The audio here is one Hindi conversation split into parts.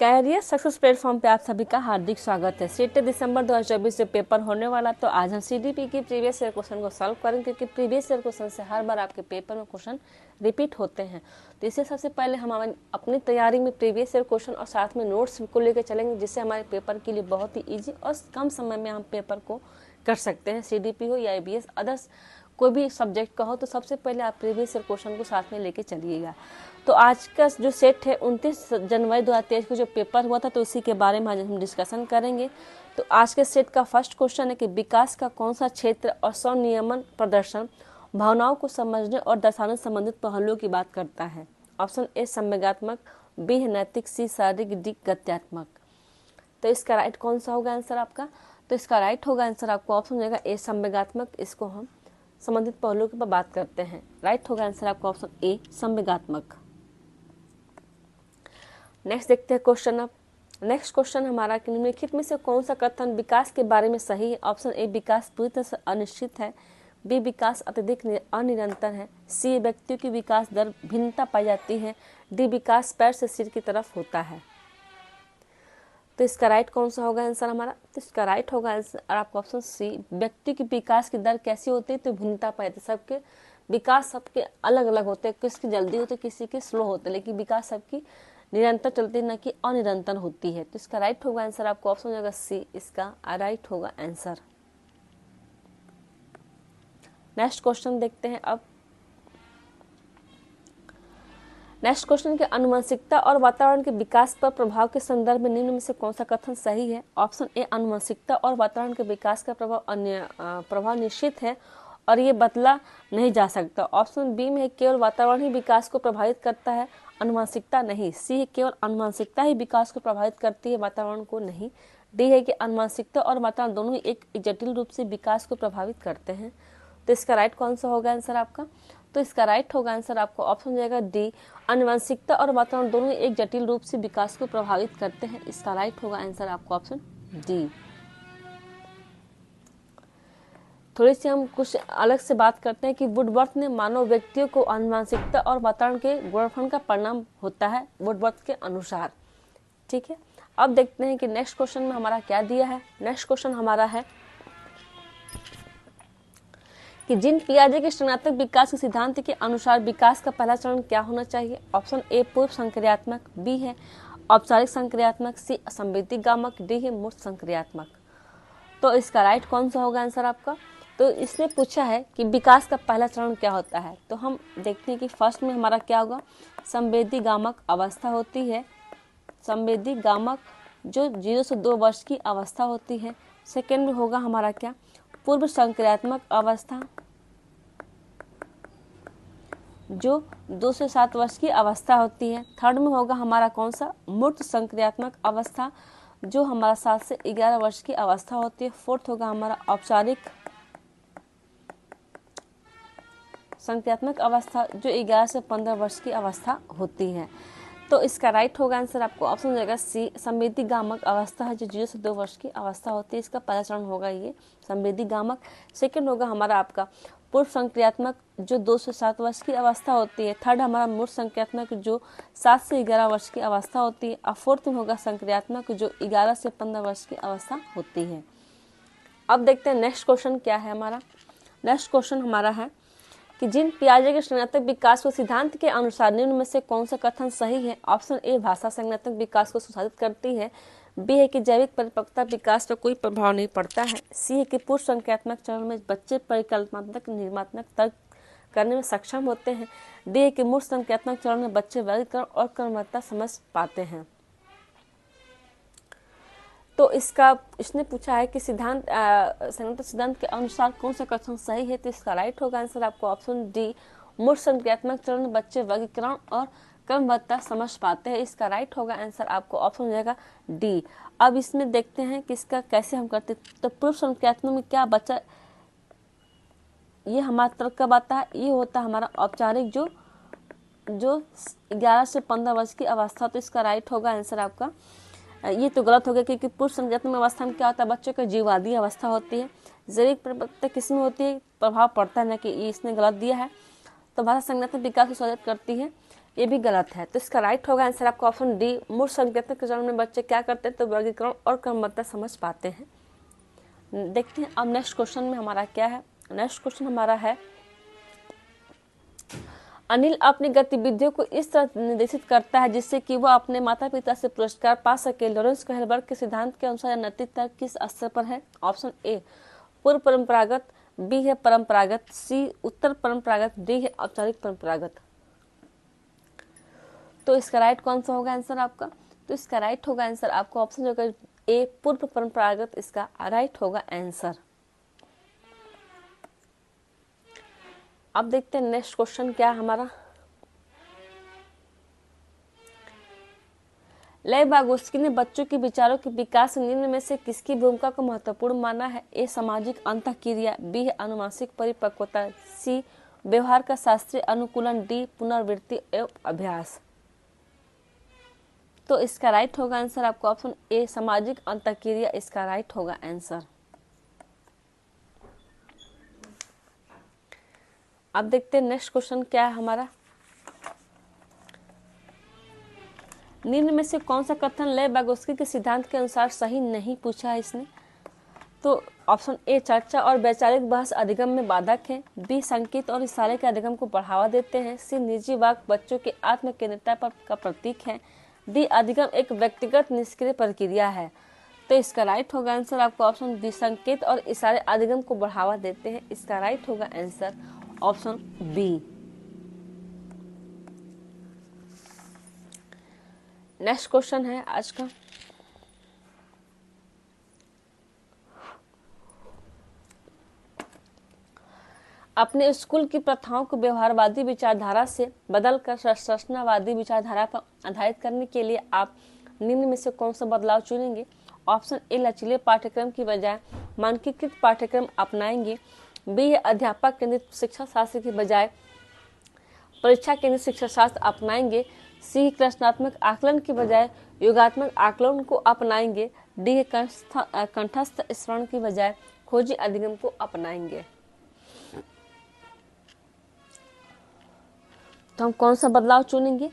कैरियर सक्सेस प्लेटफॉर्म पे आप सभी का हार्दिक स्वागत है। 7 दिसंबर 2024 से पेपर होने वाला, तो आज हम सीडीपी की प्रीवियस ईयर क्वेश्चन को सॉल्व करेंगे, क्योंकि प्रीवियस ईयर क्वेश्चन से हर बार आपके पेपर में क्वेश्चन रिपीट होते हैं। तो इससे सबसे पहले हम अपनी तैयारी में प्रीवियस ईयर क्वेश्चन और साथ में नोट्स को लेकर चलेंगे, जिससे हमारे पेपर के लिए बहुत ही ईजी और कम समय में हम पेपर को कर सकते हैं। सीडीपी हो या ईबीएस अदर्स कोई भी सब्जेक्ट का हो, तो सबसे पहले आप प्रीवियस ईयर क्वेश्चन को साथ में लेके चलिएगा। तो आज का जो सेट है 29 जनवरी 2023 को जो पेपर हुआ था, तो उसी के बारे में आज हम डिस्कशन करेंगे। तो आज के सेट का फर्स्ट क्वेश्चन है कि विकास का कौन सा क्षेत्र और स्वनियमन प्रदर्शन भावनाओं को समझने और दर्शाने संबंधित पहलुओं की बात करता है। ऑप्शन ए संवेगात्मक, बी है नैतिक, सी शारीरिक, डी गत्यात्मक। तो इसका राइट कौन सा होगा आंसर आपका? तो इसका राइट होगा आंसर आपको ऑप्शन जाएगा ए संवेगात्मक। इसको हम संबंधित पहलुओं की बात करते हैं। राइट होगा आंसर आपका ऑप्शन ए संवेगात्मक। नेक्स्ट देखते हैं क्वेश्चन। अब नेक्स्ट क्वेश्चन हमारा कि निम्नलिखित में से कौन सा कथन विकास के बारे में सही है? ऑप्शन ए विकास पूरी तरह से अनिश्चित है, बी विकास अत्यधिक अनिरंतर है, सी व्यक्तियों की विकास दर भिन्नता पाई जाती है, डी विकास पैर से सिर की तरफ होता है। तो इसका राइट कौन सा होगा आंसर हमारा? तो इसका राइट होगा आंसर आपका ऑप्शन सी, व्यक्ति की विकास की दर कैसी होती है? तो भिन्नता पाई जाती है। सबके विकास सबके अलग अलग होते हैं, किसी की जल्दी होती है, किसी की स्लो होते हैं, लेकिन विकास सबकी निरंतर चलती है, न कि अनिरंतर होती है। तो इसका राइट होगा आंसर आपको ऑप्शन हो जाएगा सी, इसका राइट होगा आंसर। नेक्स्ट क्वेश्चन देखते हैं। अब नेक्स्ट क्वेश्चन के आनुवंशिकता और वातावरण के विकास पर प्रभाव के संदर्भ में निम्न में से कौन सा कथन सही है? ऑप्शन ए आनुवंशिकता और वातावरण के विकास का प्रभाव निश्चित है और ये बदला नहीं जा सकता। ऑप्शन बी में केवल वातावरण ही विकास को प्रभावित करता है, आनुवंशिकता नहीं। सी है केवल आनुवंशिकता ही विकास को प्रभावित करती है, वातावरण को नहीं। डी है कि आनुवंशिकता और वातावरण दोनों ही एक जटिल रूप से विकास को प्रभावित करते हैं। तो इसका राइट कौन सा होगा आंसर आपका? तो इसका राइट होगा आंसर आपको ऑप्शन जाएगा डी, आनुवंशिकता और वातावरण दोनों ही एक जटिल रूप से विकास को प्रभावित करते हैं। इसका राइट होगा आंसर आपको ऑप्शन डी। थोड़ी सी हम कुछ अलग से बात करते हैं कि वुडवर्थ ने मानव व्यक्तियों को आनुवंशिकता और वातावरण के गुणनफल का परिणाम होता है वुडवर्थ के अनुसार। ठीक है, अब देखते हैं कि नेक्स्ट क्वेश्चन में हमारा क्या दिया है। नेक्स्ट क्वेश्चन हमारा है कि जीन पियाजे के संज्ञानात्मक विकास के सिद्धांत के अनुसार विकास का पहला चरण क्या होना चाहिए? ऑप्शन ए पूर्व संक्रियात्मक, बी है औपचारिक संक्रियात्मक, सी संवेदीगामक, डी है मूर्त संक्रियात्मक। तो इसका राइट कौन सा होगा आंसर आपका? तो इसने पूछा है कि विकास का पहला चरण क्या होता है, तो हम देखते हैं कि फर्स्ट में हमारा क्या होगा, संवेदीगामक अवस्था होती है, संवेदीगामक जो 0 से 2 वर्ष की अवस्था होती है। सेकेंड में होगा हमारा क्या, पूर्व संक्रियात्मक अवस्था जो 2 से 7 वर्ष की अवस्था होती है। थर्ड में होगा हमारा कौन सा, मूर्त संक्रियात्मक अवस्था जो हमारा 7 से 11 वर्ष की अवस्था होती है। फोर्थ होगा हमारा औपचारिक संक्रियात्मक अवस्था जो 11 से 15 वर्ष की अवस्था होती है। तो इसका राइट होगा आंसर आपको ऑप्शन हो जाएगा सी, संवेदीगामक अवस्था है जो 0 से 2 वर्ष की अवस्था होती है। इसका पहला चरण होगा ये संवेदीगामक। सेकंड होगा हमारा आपका पूर्व संक्रियात्मक जो 2 से 7 वर्ष की अवस्था होती है। थर्ड हमारा मूर्त संक्रियात्मक जो 7 से 11 वर्ष की अवस्था होती है। और फोर्थ में होगा संक्रियात्मक जो 11 से 15 वर्ष की अवस्था होती है। अब देखते हैं नेक्स्ट क्वेश्चन क्या है हमारा। नेक्स्ट क्वेश्चन हमारा है कि जीन पियाजे के संज्ञानात्मक विकास को सिद्धांत के अनुसार निम्न में से कौन सा कथन सही है? ऑप्शन ए भाषा संज्ञानात्मक विकास को सुशासित करती है, बी है कि जैविक परिपक्वता विकास पर कोई प्रभाव नहीं पड़ता है, सी है कि पूर्व संक्रियात्मक चरण में बच्चे परिकल्पनात्मक निर्मात्मक तर्क करने में सक्षम होते हैं, डी है कि मूर्त संक्रियात्मक चरण में बच्चे वर्गीकरण और क्रमबद्धता समझ पाते हैं। तो इसने पूछा है कि संज्ञानात्मक सिद्धांत के अनुसार कौन सा कथन सही है? तो इसका राइट होगा आंसर आपको ऑप्शन डी, मूर्त संक्रियात्मक चरण में बच्चे वर्गीकरण और क्रमबद्धता समझ पाते हैं। इसका राइट होगा आंसर आपको ऑप्शन हो जाएगा डी। अब इसमें देखते हैं कि इसका कैसे हम करते हैं। तो पूर्व संक्रियात्मक में क्या बच्चा, ये हमारा तर्क कब आता है, ये होता है हमारा औपचारिक जो 11 से 15 वर्ष की अवस्था। तो इसका राइट होगा आंसर आपका, ये तो गलत हो गया क्योंकि पूर्व संक्रियात्मक अवस्था में क्या होता है, बच्चों का जीवादी अवस्था होती है। जैविक परिपक्वता किसमें होती है, प्रभाव पड़ता है, ना कि ये इसने गलत दिया है। तो भाषा संज्ञानात्मक विकास को सुशासित करती है, ये भी गलत है। तो इसका राइट होगा आंसर आपका ऑप्शन डी। मूल संकेतन के चरण में बच्चे क्या करते हैं, तो वर्गीकरण और क्रमबद्धता समझ पाते हैं। देखते हैं अब नेक्स्ट क्वेश्चन में हमारा क्या है। नेक्स्ट क्वेश्चन हमारा है, अनिल अपनी गतिविधियों को इस तरह निर्देशित करता है जिससे कि वह अपने माता पिता से पुरस्कार पा सके। लॉरेंस कोहलबर्ग के सिद्धांत के अनुसार नैतिकता किस स्तर पर है। ऑप्शन ए पूर्व परंपरागत, बी है परंपरागत, सी उत्तर परंपरागत, डी है औपचारिक परंपरागत। तो इसका राइट कौन सा होगा आंसर आपका, तो इसका राइट होगा आंसर आपका ऑप्शन जो ए पूर्व परंपरागत, इसका राइट होगा आंसर। अब देखते हैं नेक्स्ट क्वेश्चन क्या है हमारा। लेव वागोस्की ने बच्चों के विचारों के विकास निम्न में से किसकी भूमिका को महत्वपूर्ण माना है। ए सामाजिक अंतःक्रिया, बी है अनुमानसिक परिपक्वता, सी व्यवहार का शास्त्रीय अनुकूलन, डी पुनरावृत्ति एवं अभ्यास। तो इसका राइट होगा आंसर आपका ऑप्शन ए सामाजिक अंतःक्रिया, इसका राइट होगा आंसर। अब देखते हैं नेक्स्ट क्वेश्चन क्या है हमारा। निम्न में से कौन सा कथन लेव वागोस्की के सिद्धांत के अनुसार सही नहीं, पूछा है इसने। तो ऑप्शन ए चर्चा और वैचारिक बहस अधिगम में बाधक है, बी संकेत और इशारे के अधिगम को बढ़ावा देते हैं, सी निजी वाक बच्चों के आत्म केंद्रितता का प्रतीक है, डी अधिगम एक व्यक्तिगत निष्क्रिय प्रक्रिया है। तो इसका राइट होगा आंसर आपका ऑप्शन बी संकेत और इशारे अधिगम को बढ़ावा देते हैं, इसका राइट होगा answer option B. Next question है आज का, अपने स्कूल की प्रथाओं को व्यवहारवादी विचारधारा से बदलकर संरचनावादी विचारधारा पर आधारित करने के लिए आप निम्न में से कौन सा बदलाव चुनेंगे। ऑप्शन ए लचीले पाठ्यक्रम की बजाय मानकीकृत पाठ्यक्रम अपनाएंगे, बी है अध्यापक केंद्रित शिक्षा शास्त्र की बजाय परीक्षा केंद्रित शिक्षा शास्त्र अपनाएंगे, सी रचनात्मक आकलन की बजाय योगात्मक आकलन को अपनाएंगे, डी है कंठस्थ स्मरण की बजाय खोजी अधिगम को अपनाएंगे। तो हम कौन सा बदलाव चुनेंगे,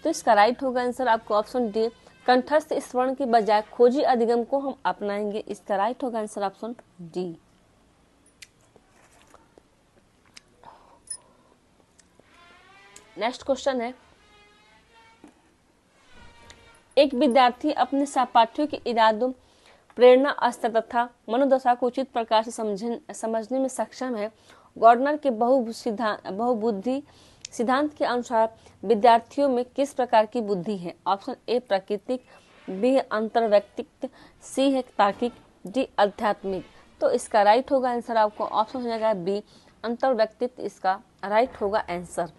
तो इसका राइट होगा आंसर आपको ऑप्शन डी कंठस्थ स्मरण की बजाय खोजी अधिगम को हम अपनाएंगे, इसका राइट होगा answer option D. Next question है, एक विद्यार्थी अपने सहपाठियों के इरादों, प्रेरणा स्तर तथा मनोदशा को उचित प्रकार से समझने में सक्षम है। गॉर्डनर के बहुबुद्धि सिद्धांत के अनुसार विद्यार्थियों में किस प्रकार की बुद्धि है। ऑप्शन ए प्राकृतिक, बी अंतर्वैयक्तिक, सी है तार्किक, डी आध्यात्मिक। तो इसका राइट होगा आंसर आपको ऑप्शन हो जाएगा बी अंतर्वैयक्तिक, इसका राइट होगा आंसर।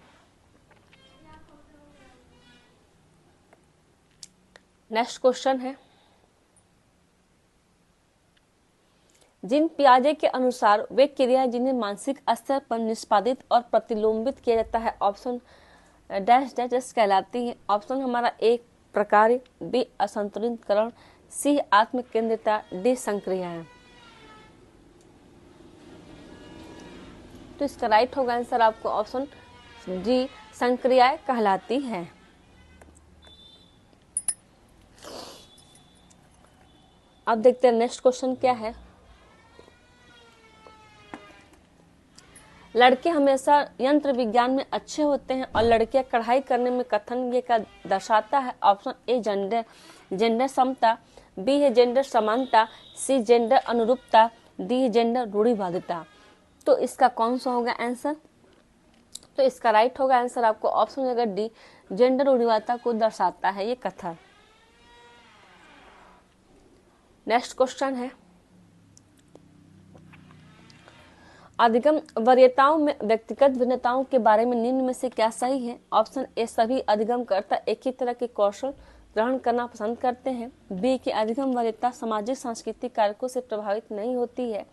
नेक्स्ट क्वेश्चन है, जिन पियाजे के अनुसार वे क्रियाएं जिन्हें मानसिक स्तर पर निष्पादित और प्रतिलोम्बित किया जाता है ऑप्शन डैश डैश कहलाती है। ऑप्शन हमारा ए प्रकार, बी असंतुलितकरण, सी आत्म केंद्रिता, डी संक्रियाएं। तो इसका राइट होगा आंसर आपको ऑप्शन डी संक्रियाएं कहलाती है। अब देखते हैं नेक्स्ट क्वेश्चन क्या है। लड़के हमेशा यंत्र विज्ञान में अच्छे होते हैं और लड़कियां कढ़ाई करने में कथन ये का दर्शाता है। ऑप्शन ए जेंडर समता, बी है जेंडर समानता, सी जेंडर अनुरूपता, डी जेंडर रूढ़िवादिता। तो इसका कौन सा होगा आंसर, तो इसका राइट होगा आंसर आपको ऑप्शन अगर डी जेंडर रूढ़िवादिता को दर्शाता है ये कथन। नेक्स्ट क्वेश्चन है, अधिगम वरीयताओं में व्यक्तिगत भिन्नताओं के बारे में निम्न में से क्या सही है। ऑप्शन ए सभी अधिगमकर्ता एक ही तरह के कौशल ग्रहण करना पसंद करते हैं, बी की अधिगम वरीयता सामाजिक सांस्कृतिक कारकों से प्रभावित नहीं होती है,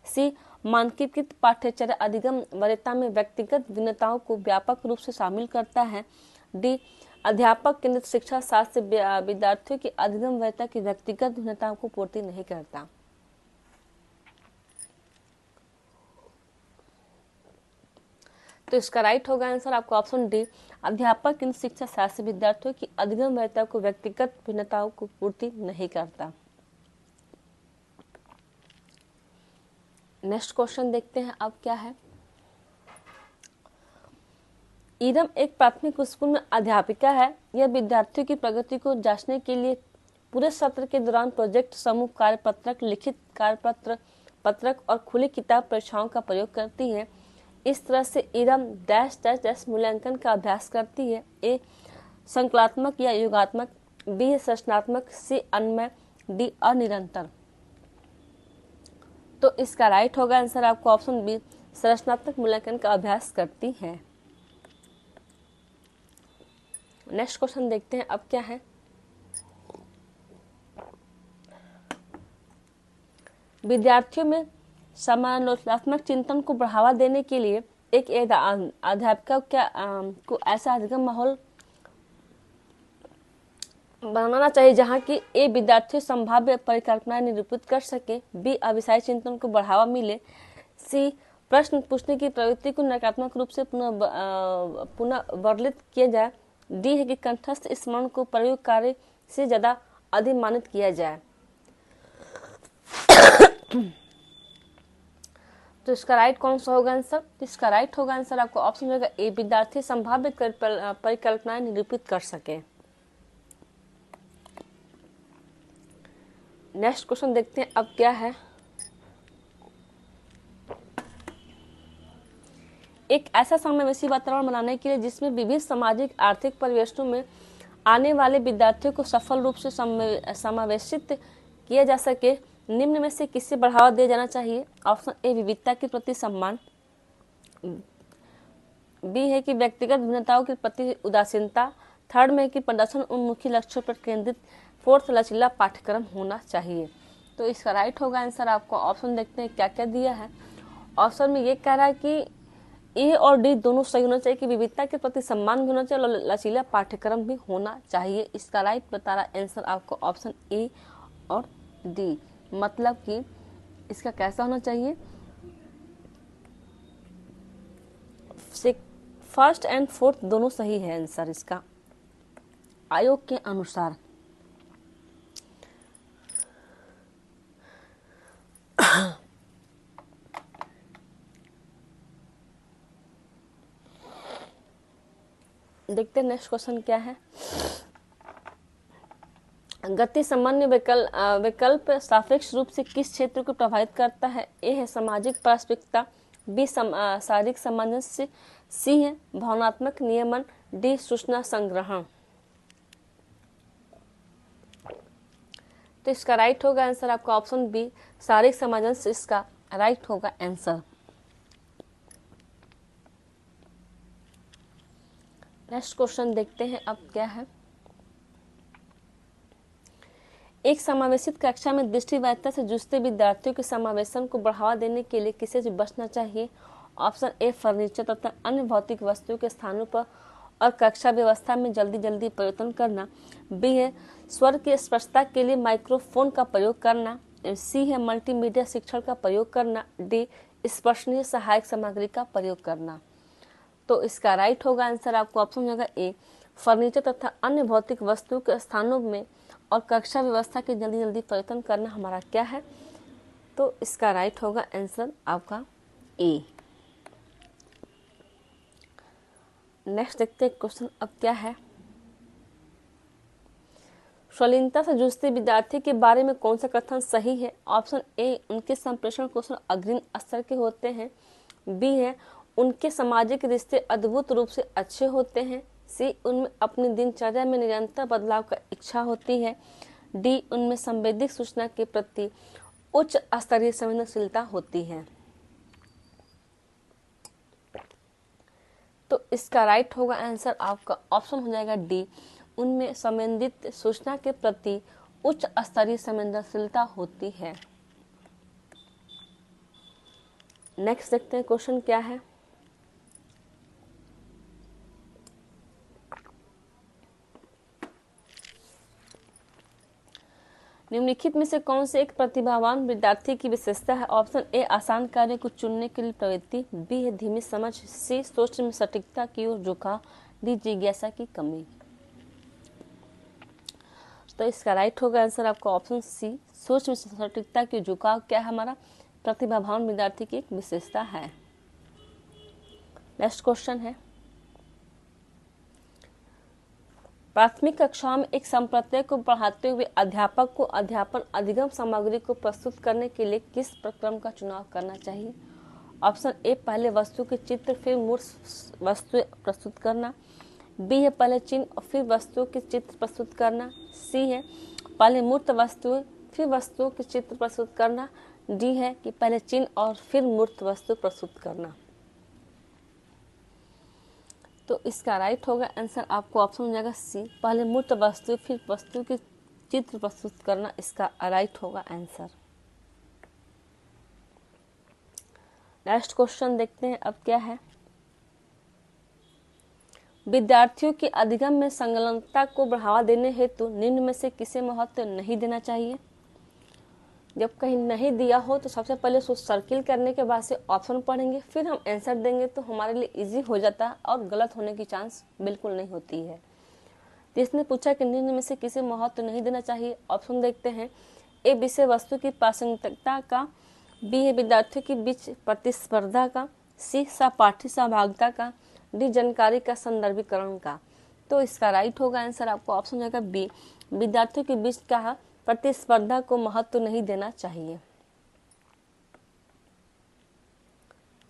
सी मानकीकृत पाठ्यचर्या अधिगम वरीयता में व्यक्तिगत भिन्नताओं को व्यापक रूप से शामिल करता है, डी अध्यापक केंद्रित शिक्षा शास्त्र विद्यार्थियों की अधिगम वरीयता की व्यक्तिगत भिन्नताओं को पूर्ति नहीं करता। तो इसका राइट होगा आंसर आपका ऑप्शन डी। अध्यापक इन शिक्षा शास्त्र विद्यार्थियों की अधिगम वैधता को व्यक्तिगत भिन्नताओं को पूर्ति नहीं करता। नेक्स्ट क्वेश्चन देखते हैं अब क्या है। ईरम एक प्राथमिक स्कूल में अध्यापिका है। यह विद्यार्थियों की प्रगति को जांचने के लिए पूरे सत्र के दौरान प्रोजेक्ट, समूह कार्यपत्रक, लिखित कार्यपत्र पत्रक और खुली किताब परीक्षाओं का प्रयोग करती है। इस तरह से ईरम डैश डैश डैश मूल्यांकन का अभ्यास करती है। ए संकलात्मक या योगात्मक, बी संरचनात्मक, सी अन्वय, डी अनिरंतर। तो इसका राइट होगा आंसर आपको ऑप्शन बी, संरचनात्मक मूल्यांकन का अभ्यास करती है। नेक्स्ट क्वेश्चन देखते हैं अब क्या है। विद्यार्थियों में समालोचनात्मक चिंतन को बढ़ावा देने के लिए एक अध्यापिका को ऐसा अधिगम माहौल बनाना चाहिए जहाँ की ए विद्यार्थी संभाव्य परिकल्पनाएं निरूपित कर सके, बी अविषय चिंतन को बढ़ावा मिले, सी प्रश्न पूछने की प्रवृत्ति को नकारात्मक रूप से पुनः वर्णित किया जाए, डी है कि कंठस्थ स्मरण को प्रयोग कार्य से ज्यादा अधिमानित किया जाए। तो इसका राइट कौन सा होगा आंसर? इसका राइट होगा आंसर आपको ऑप्शन होगा ए, विद्यार्थी संभाव्य परिकल्पनाएं निरूपित कर सके। नेक्स्ट क्वेश्चन देखते हैं अब क्या है। एक ऐसा समावेशी वातावरण बनाने के लिए जिसमें विभिन्न सामाजिक आर्थिक परिवेशों में आने वाले विद्यार्थियों को सफल रूप से समावेशित किया जा सके, निम्न में से किसे बढ़ावा दिया जाना चाहिए? ऑप्शन ए विविधता के प्रति सम्मान, बी है कि व्यक्तिगत भिन्नताओं के प्रति उदासीनता, थर्ड में कि प्रदर्शन उन्मुखी लक्ष्यों पर केंद्रित, फोर्थ लचीला पाठ्यक्रम होना चाहिए। तो इसका राइट होगा आंसर आपको ऑप्शन देखते हैं क्या क्या दिया है। ऑप्शन में ये कह रहा है कि ए और डी दोनों सही होना चाहिए कि विविधता के प्रति सम्मान भी होना चाहिए और लचीला पाठ्यक्रम भी होना चाहिए। इसका राइट बता रहा आंसर आपको ऑप्शन ए और डी, मतलब कि इसका कैसा होना चाहिए, फर्स्ट एंड फोर्थ दोनों सही है आंसर इसका आयोग के अनुसार। देखते हैं नेक्स्ट क्वेश्चन क्या है। गति सामान्य विकल्प सापेक्ष रूप से किस क्षेत्र को प्रभावित करता है? ए है सामाजिक पारस्परिकता, बी शारीरिक सामंजस्य, सी है भावनात्मक नियमन, डी सूचना संग्रहण। तो इसका राइट होगा आंसर आपका ऑप्शन बी, शारीरिक सामंजस्य इसका राइट होगा आंसर। नेक्स्ट क्वेश्चन देखते हैं अब क्या है। एक समावेशित कक्षा में दृष्टिवैधता से जूझते विद्यार्थियों के समावेशन को बढ़ावा देने के लिए किसे से बचना चाहिए? ऑप्शन ए फर्नीचर तथा अन्य भौतिक वस्तुओं के स्थानों पर और कक्षा व्यवस्था में जल्दी जल्दी परिवर्तन करना, बी है स्वर की स्पष्टता के लिए माइक्रोफोन का प्रयोग करना, सी है मल्टीमीडिया शिक्षण का प्रयोग करना, डी स्पर्शनीय सहायक सामग्री का प्रयोग करना। तो इसका राइट होगा आंसर आपको ऑप्शन होगा ए, फर्नीचर तथा अन्य भौतिक वस्तुओं के स्थानों में और कक्षा व्यवस्था के जल्दी जल्दी परिवर्तन करना हमारा क्या है? तो इसका राइट होगा आंसर आपका ए। नेक्स्ट देखते हैं क्वेश्चन अब क्या है। शालीनता से जूझते विद्यार्थी के बारे में कौन सा कथन सही है? ऑप्शन ए, उनके संप्रेषण कौशल अग्रिम स्तर के होते हैं, बी है उनके सामाजिक रिश्ते अद्भुत रूप से अच्छे होते हैं, सी उनमें अपनी दिनचर्या में निरंतर बदलाव का इच्छा होती है, डी उनमें संवेदिक सूचना के प्रति उच्च स्तरीय संवेदनशीलता होती है। तो इसका राइट होगा आंसर आपका ऑप्शन हो जाएगा डी, उनमें संवेदित सूचना के प्रति उच्च स्तरीय संवेदनशीलता होती है। नेक्स्ट देखते हैं क्वेश्चन क्या है। निम्नलिखित में से कौन से एक प्रतिभावान विद्यार्थी की विशेषता है? ऑप्शन ए आसान कार्य को चुनने के लिए प्रवृत्ति, बी है धीमी समझ, सी सोच में सटीकता की ओर झुकाव, डी जिज्ञासा की कमी। तो इसका राइट होगा आंसर आपका ऑप्शन सी, सोच में सटीकता की झुकाव क्या है? हमारा प्रतिभावान विद्यार्थी की एक विशेषता है। नेक्स्ट क्वेश्चन है, प्राथमिक कक्षाओं में एक संप्रदाय को पढ़ाते हुए अध्यापक को अध्यापन अधिगम सामग्री को प्रस्तुत करने के लिए किस प्रक्रम का चुनाव करना चाहिए? ऑप्शन ए पहले वस्तु के चित्र फिर मूर्त वस्तु प्रस्तुत करना, बी है पहले चिन्ह और फिर वस्तुओं के चित्र प्रस्तुत करना, सी है पहले मूर्त वस्तुएं फिर वस्तुओं के चित्र प्रस्तुत करना, डी है कि पहले चिन्ह और फिर मूर्त वस्तु प्रस्तुत करना। तो इसका राइट होगा आंसर आपको ऑप्शन हो जाएगा सी, पहले मूर्त वस्तु फिर वस्तु के चित्र प्रस्तुत करना, इसका राइट होगा आंसर। नेक्स्ट क्वेश्चन देखते हैं अब क्या है, विद्यार्थियों की अधिगम में संलग्नता को बढ़ावा देने हेतु निम्न में से किसे महत्व नहीं देना चाहिए? जब कहीं नहीं दिया हो तो सबसे पहले उसको सर्किल करने के बाद से ऑप्शन पढ़ेंगे, फिर हम आंसर देंगे तो हमारे लिए इजी हो जाता है और गलत होने की चांस बिल्कुल नहीं होती है। जिसने पूछा कि निम्न में से किसे महत्व नहीं देना चाहिए, ऑप्शन देखते हैं, ए विषय वस्तु की प्रासंगिकता का, बी है विद्यार्थियों के बीच प्रतिस्पर्धा का, सी सहपाठी सहभागिता का, डी जानकारी का संदर्भीकरण का। तो इसका राइट होगा आंसर आपको ऑप्शन जाएगा बी, विद्यार्थियों के बीच का प्रतिस्पर्धा को महत्व नहीं देना चाहिए।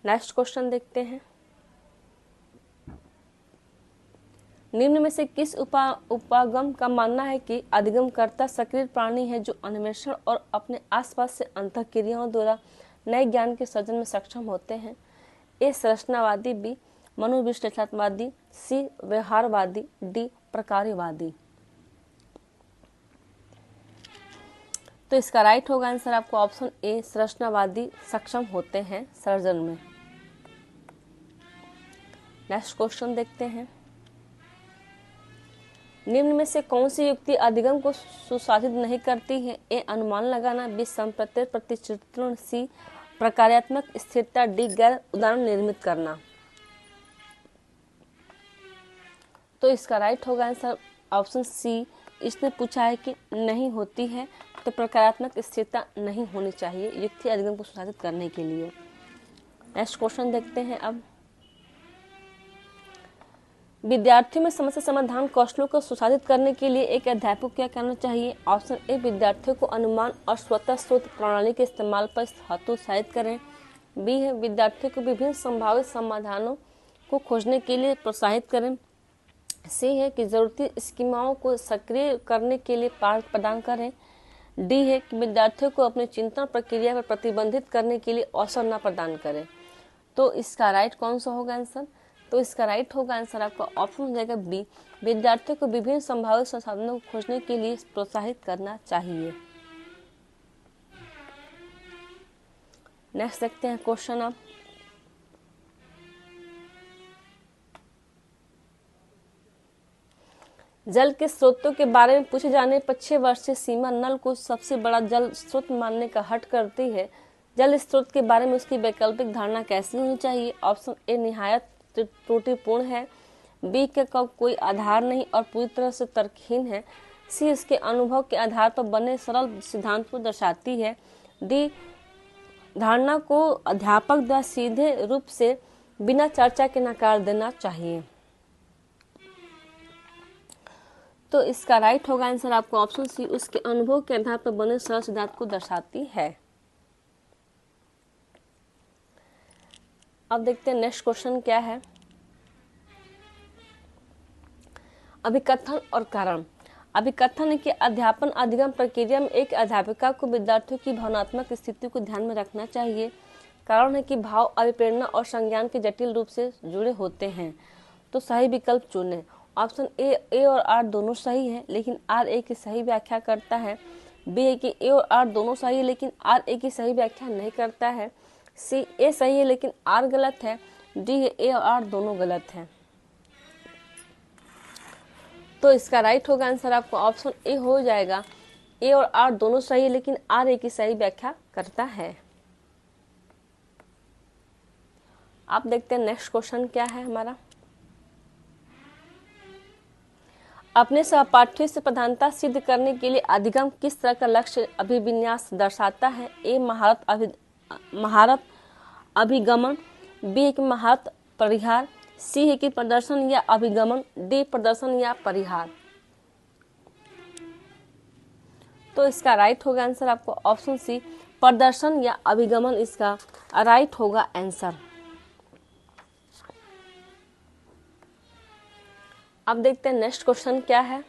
नेक्स्ट क्वेश्चन देखते हैं, निम्न में से किस उपागम का मानना है कि अधिगमकर्ता सक्रिय प्राणी है जो अन्वेषण और अपने आसपास से अंतःक्रियाओं द्वारा नए ज्ञान के सृजन में सक्षम होते हैं? ए संरचनावादी, बी मनोविश्लेषणवादी, सी व्यवहारवादी, डी प्रकार्यवादी। तो इसका राइट होगा आंसर आपको ऑप्शन ए, संरचनावादी सक्षम होते हैं सर्जन में। नेक्स्ट क्वेश्चन देखते हैं, निम्न में से कौन सी युक्ति अधिगम को सुसाधित नहीं करती है? ए अनुमान लगाना, बी संप्रत्यय प्रतिचित्रण, सी प्रकार्यात्मक स्थिरता, डी गैर उदाहरण निर्मित करना। तो इसका राइट होगा आंसर ऑप्शन सी, इसने पूछा है कि नहीं होती है तो प्रकारात्मक स्थिरता नहीं होनी चाहिए युक्ति अधिगम को सुसाधित करने के लिए। नेक्स्ट क्वेश्चन देखते हैं अब, विद्यार्थियों में समस्या समाधान कौशलों को सुसाधित करने के लिए एक अध्यापक क्या करना चाहिए? ऑप्शन ए विद्यार्थियों को अनुमान और स्वतः स्रोत प्रणाली के इस्तेमाल पर हतोत्साहित करें, बी है विद्यार्थियों को विभिन्न संभावित समाधानों को खोजने के लिए प्रोत्साहित करें, सी है कि जरूरती स्कीमाओं को सक्रिय करने के लिए पाठ प्रदान करें, डी है कि विद्यार्थियों को अपनी चिंतन प्रक्रिया पर प्रतिबंधित करने के लिए अवसर न प्रदान करें। तो इसका राइट कौन सा होगा आंसर? तो इसका राइट होगा आंसर आपका ऑप्शन हो जाएगा बी, विद्यार्थियों को विभिन्न संभावित संसाधनों को खोजने के लिए प्रोत्साहित करना चाहिए। नेक्स्ट देखते हैं क्वेश्चन अब, जल के स्रोतों के बारे में पूछे जाने पर 6 वर्षीय सीमा नल को सबसे बड़ा जल स्रोत मानने का हट करती है। जल स्रोत के बारे में उसकी वैकल्पिक धारणा कैसी होनी चाहिए? ऑप्शन ए निहायत त्रुटिपूर्ण है, बी का कोई आधार नहीं और पूरी तरह से तर्कहीन है, सी इसके अनुभव के आधार पर बने सरल सिद्धांत को दर्शाती है, डी धारणा को अध्यापक द्वारा सीधे रूप से बिना चर्चा के नकार देना चाहिए। तो इसका राइट होगा आंसर आपको ऑप्शन सी, उसके अनुभव के आधार पर बने सरल सिद्धांत को दर्शाती है। अब देखते हैं नेक्स्ट क्वेश्चन क्या है, अभिकथन और कारण। अभिकथन है कि अध्यापन अधिगम प्रक्रिया में एक अध्यापिका को विद्यार्थियों की भावनात्मक स्थिति को ध्यान में रखना चाहिए। कारण है कि भाव अभिप्रेरणा और संज्ञान के जटिल रूप से जुड़े होते हैं। तो सही विकल्प चुनें। ऑप्शन ए और आर दोनों सही है लेकिन आर ए की सही व्याख्या करता है, बी है कि ए और आर दोनों सही है लेकिन आर ए की सही व्याख्या नहीं करता है, सी ए सही है लेकिन आर गलत है, डी है ए और आर दोनों गलत है। तो इसका राइट होगा आंसर आपको ऑप्शन ए हो जाएगा, ए और आर दोनों सही है, लेकिन आर ए की सही व्याख्या करता है। आप देखते हैं नेक्स्ट क्वेश्चन क्या है हमारा। अपने सहपाठियों से प्रधानता सिद्ध करने के लिए अधिगम किस तरह का लक्ष्य अभिविन्यास दर्शाता है? ए महारत अभिगमन, बी है कि महारत परिहार, सी है कि प्रदर्शन या अभिगमन, डी प्रदर्शन या परिहार। तो इसका राइट होगा आंसर आपको ऑप्शन सी प्रदर्शन या अभिगमन, इसका राइट होगा आंसर। अब देखते हैं नेक्स्ट क्वेश्चन क्या है।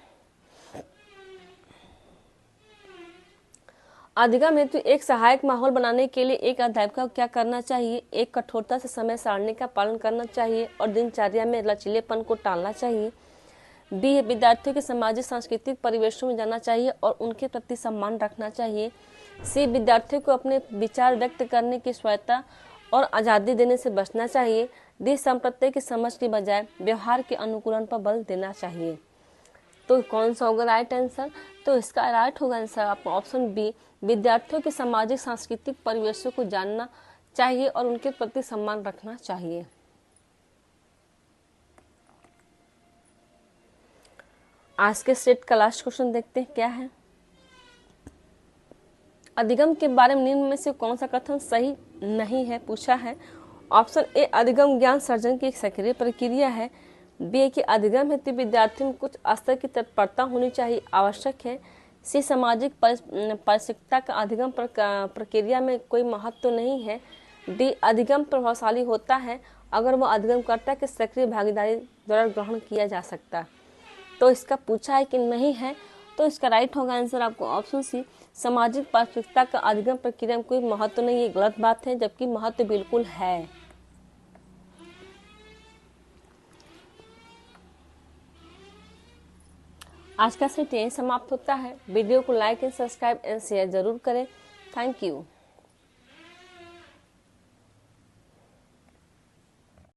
अधिगम हेतु एक सहायक माहौल बनाने के लिए एक अध्यापक को क्या करना चाहिए? एक कठोरता से समय सारणी का पालन करना चाहिए और दिनचर्या में लचीलेपन को टालना चाहिए। बी विद्यार्थियों के सामाजिक सांस्कृतिक परिवेशों में जाना चाहिए और उनके प्रति सम्मान रखना चाहिए। सी विद्यार्थियों को अपने विचार व्यक्त करने की स्वायत्ता और आज़ादी देने से बचना चाहिए। डी संप्रदाय की समझ की बजाय व्यवहार के अनुकूलन पर बल देना चाहिए। तो कौन सा होगा राइट आंसर? तो इसका राइट होगा आंसर आपको ऑप्शन बी विद्यार्थियों के सामाजिक सांस्कृतिक परिवेशों को जानना चाहिए और उनके प्रति सम्मान रखना चाहिए। आज के सेट का लास्ट क्वेश्चन देखते हैं क्या है। अधिगम के बारे में निम्न में से कौन सा कथन सही नहीं है पूछा है। ऑप्शन ए अधिगम ज्ञान सर्जन की एक सक्रिय प्रक्रिया है। बी कि अधिगम हेतु विद्यार्थियों में कुछ स्तर की तत्परता होनी चाहिए आवश्यक है। सी सामाजिक पारस्परिकता का अधिगम प्रक्रिया में कोई महत्व नहीं है। डी अधिगम प्रभावशाली होता है अगर वह अधिगमकर्ता के सक्रिय भागीदारी द्वारा ग्रहण किया जा सकता। तो इसका पूछा है कि नहीं है, तो इसका राइट होगा आंसर आपको ऑप्शन सी सामाजिक पारस्परिकता का अधिगम प्रक्रिया में कोई महत्व नहीं, ये गलत बात है, जबकि महत्व बिल्कुल है। आज का सेट यहीं समाप्त होता है। वीडियो को like and subscribe and share जरूर करें। Thank you.